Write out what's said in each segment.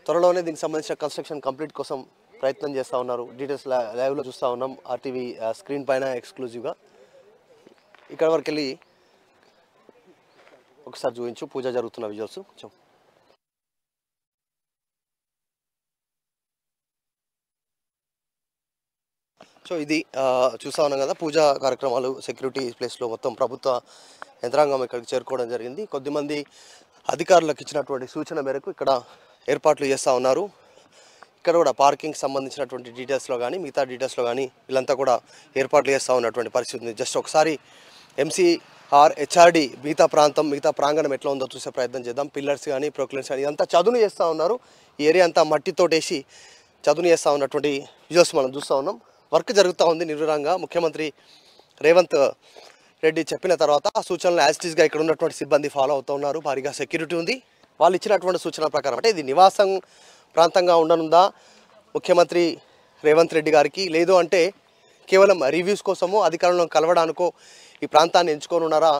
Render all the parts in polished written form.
త్వరలోనే దీనికి సంబంధించిన కన్స్ట్రక్షన్ కంప్లీట్ కోసం ప్రయత్నం చేస్తూ ఉన్నారు. డీటెయిల్స్ లైవ్లో చూస్తూ ఉన్నాం ఆర్టీవీ స్క్రీన్ పైన ఎక్స్క్లూజివ్గా. ఇక్కడ వరకు వెళ్ళి ఒకసారి చూపించు పూజ జరుగుతున్న విజువల్స్. సో ఇది చూస్తూ ఉన్నాం కదా, పూజా కార్యక్రమాలు సెక్యూరిటీ ప్లేస్లో మొత్తం ప్రభుత్వ యంత్రాంగం ఇక్కడికి చేరుకోవడం జరిగింది. కొద్దిమంది అధికారులకు ఇచ్చినటువంటి సూచన మేరకు ఇక్కడ ఏర్పాట్లు చేస్తూ ఉన్నారు. ఇక్కడ కూడా పార్కింగ్కి సంబంధించినటువంటి డీటెయిల్స్లో కానీ మిగతా డీటెయిల్స్లో కానీ వీళ్ళంతా కూడా ఏర్పాట్లు చేస్తూ ఉన్నటువంటి పరిస్థితి ఉంది. జస్ట్ ఒకసారి MCR HRD మిగతా ప్రాంగణం ఎట్లా ఉందో చూసే ప్రయత్నం చేద్దాం. పిల్లర్స్ కానీ ప్రొక్లెన్స్ కానీ ఇదంతా చదును చేస్తూ ఉన్నారు. ఈ ఏరియా అంతా మట్టితోటేసి చదును చేస్తూ ఉన్నటువంటి విజువల్స్ మనం చూస్తూ ఉన్నాం. వర్క్ జరుగుతూ ఉంది నిర్విరాంగా. ముఖ్యమంత్రి రేవంత్ రెడ్డి చెప్పిన తర్వాత ఆ సూచనలు యాజ్ ఇట్ ఈస్గా ఇక్కడ ఉన్నటువంటి సిబ్బంది ఫాలో అవుతూ ఉన్నారు. భారీగా సెక్యూరిటీ ఉంది. వాళ్ళు ఇచ్చినటువంటి సూచనల ప్రకారం అంటే ఇది నివాసం ప్రాంతంగా ఉండనుందా ముఖ్యమంత్రి రేవంత్ రెడ్డి గారికి, లేదు అంటే కేవలం రివ్యూస్ కోసమో అధికారులను కలవడానికో ఈ ప్రాంతాన్ని ఎంచుకోనున్నారా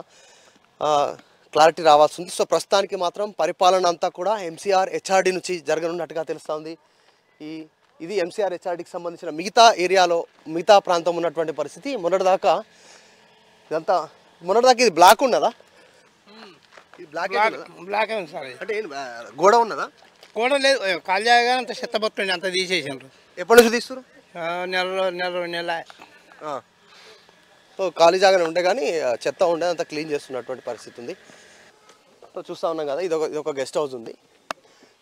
క్లారిటీ రావాల్సి ఉంది. సో ప్రస్తుతానికి మాత్రం పరిపాలన అంతా కూడా MCR HRD నుంచి జరగనున్నట్టుగా తెలుస్తూ ఉంది. ఇది MCR HRDకి సంబంధించిన మిగతా ప్రాంతం ఉన్నటువంటి పరిస్థితి. మొన్నటిదాకా ఇది బ్లాక్ ఉన్నదా? Block sir. అంటే గోడ ఉన్నదా? గోడ లేదు, కాలిజాగా అంత చెత్త బొత్తండి అంత తీసేసారు. ఎప్పటి నుంచి తీస్తారు? నెల సో ఖాళీ జాగానే ఉండే కానీ చెత్త ఉండే అంత క్లీన్ చేస్తున్నటువంటి పరిస్థితి ఉంది. సో చూస్తూ ఉన్నాం కదా, ఇది ఒక గెస్ట్ హౌస్ ఉంది,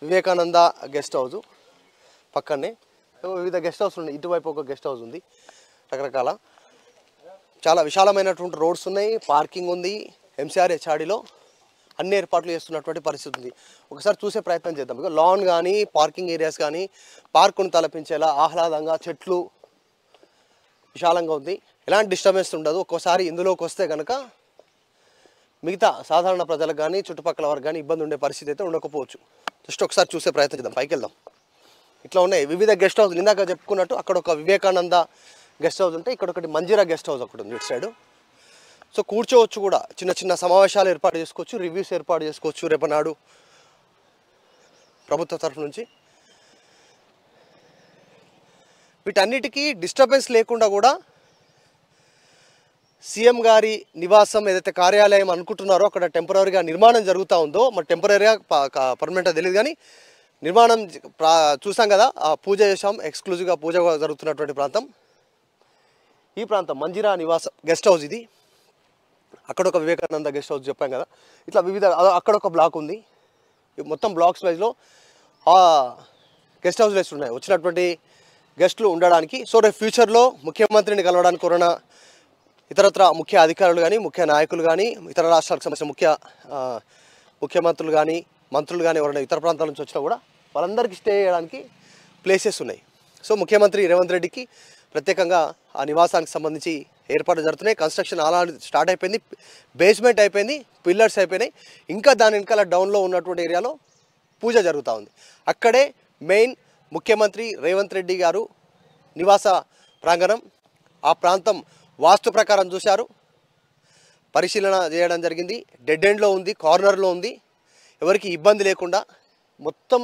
వివేకానంద గెస్ట్ హౌస్ పక్కనే. వివిధ గెస్ట్ హౌస్ ఉన్నాయి. ఇటువైపు ఒక గెస్ట్ హౌస్ ఉంది. రకరకాల చాలా విశాలమైనటువంటి రోడ్స్ ఉన్నాయి, పార్కింగ్ ఉంది. MCR HRDలో అన్ని ఏర్పాట్లు చేస్తున్నటువంటి పరిస్థితి ఉంది. ఒకసారి చూసే ప్రయత్నం చేద్దాం. ఇక లాన్ కానీ పార్కింగ్ ఏరియాస్ కానీ పార్కును తలపించేలా ఆహ్లాదంగా చెట్లు విశాలంగా ఉంది. ఎలాంటి డిస్టర్బెన్స్ ఉండదు. ఒక్కోసారి ఇందులోకి వస్తే కనుక మిగతా సాధారణ ప్రజలకు కానీ చుట్టుపక్కల వారికి కానీ ఇబ్బంది ఉండే పరిస్థితి అయితే ఉండకపోవచ్చు. జస్ట్ ఒకసారి చూసే ప్రయత్నం చేద్దాం. పైకి వెళ్దాం. ఇట్లా ఉన్నాయి వివిధ గెస్ట్ హౌస్. ఇందాక చెప్పుకున్నట్టు అక్కడ ఒక వివేకానంద గెస్ట్ హౌస్ ఉంటే ఇక్కడ ఒకటి మంజీరా గెస్ట్ హౌస్ ఒకటి ఉంది ఇటు సైడు. సో కూర్చోవచ్చు కూడా, చిన్న చిన్న సమావేశాలు ఏర్పాటు చేసుకోవచ్చు, రివ్యూస్ ఏర్పాటు చేసుకోవచ్చు రేపనాడు ప్రభుత్వ తరఫు నుంచి. వీటన్నిటికీ డిస్టర్బెన్స్ లేకుండా కూడా సీఎం గారి నివాసం ఏదైతే కార్యాలయం అనుకుంటున్నారో అక్కడ టెంపరీగా నిర్మాణం జరుగుతూ ఉందో, మరి టెంపరీగా పర్మనెంట్గా తెలియదు కానీ నిర్మాణం చూసాం కదా, పూజ చేసాం. ఎక్స్క్లూజివ్గా పూజ జరుగుతున్నటువంటి ప్రాంతం ఈ ప్రాంతం మంజీరా నివాసం గెస్ట్ హౌస్. ఇది అక్కడ ఒక వివేకానంద గెస్ట్ హౌస్ చెప్పాం కదా. ఇట్లా వివిధ అక్కడ ఒక బ్లాక్ ఉంది. మొత్తం బ్లాక్స్ వైజ్లో గెస్ట్ హౌస్ ఉన్నాయి వచ్చినటువంటి గెస్టులు ఉండడానికి. సో రేపు ఫ్యూచర్లో ముఖ్యమంత్రిని కలవడానికి కోరిన ఇతరత్ర ముఖ్య అధికారులు కానీ ముఖ్య నాయకులు కానీ ఇతర రాష్ట్రాలకు సంబంధించిన ముఖ్యమంత్రులు కానీ మంత్రులు కానీ ఎవరైనా ఇతర ప్రాంతాల నుంచి వచ్చినా కూడా వాళ్ళందరికీ స్టే చేయడానికి ప్లేసెస్ ఉన్నాయి. సో ముఖ్యమంత్రి రేవంత్ రెడ్డికి ప్రత్యేకంగా ఆ నివాసానికి సంబంధించి ఏర్పాట్లు జరుగుతున్నాయి. కన్స్ట్రక్షన్ ఆల్రెడీ స్టార్ట్ అయిపోయింది, బేస్మెంట్ అయిపోయింది, పిల్లర్స్ అయిపోయినాయి. ఇంకా దాని వెనకాల డౌన్లో ఉన్నటువంటి ఏరియాలో పూజ జరుగుతూ ఉంది. అక్కడే మెయిన్ ముఖ్యమంత్రి రేవంత్ రెడ్డి గారు నివాస ప్రాంగణం. ఆ ప్రాంతం వాస్తు ప్రకారం చూశారు, పరిశీలన చేయడం జరిగింది. డెడ్ ఎండ్లో ఉంది, కార్నర్లో ఉంది. ఎవరికి ఇబ్బంది లేకుండా మొత్తం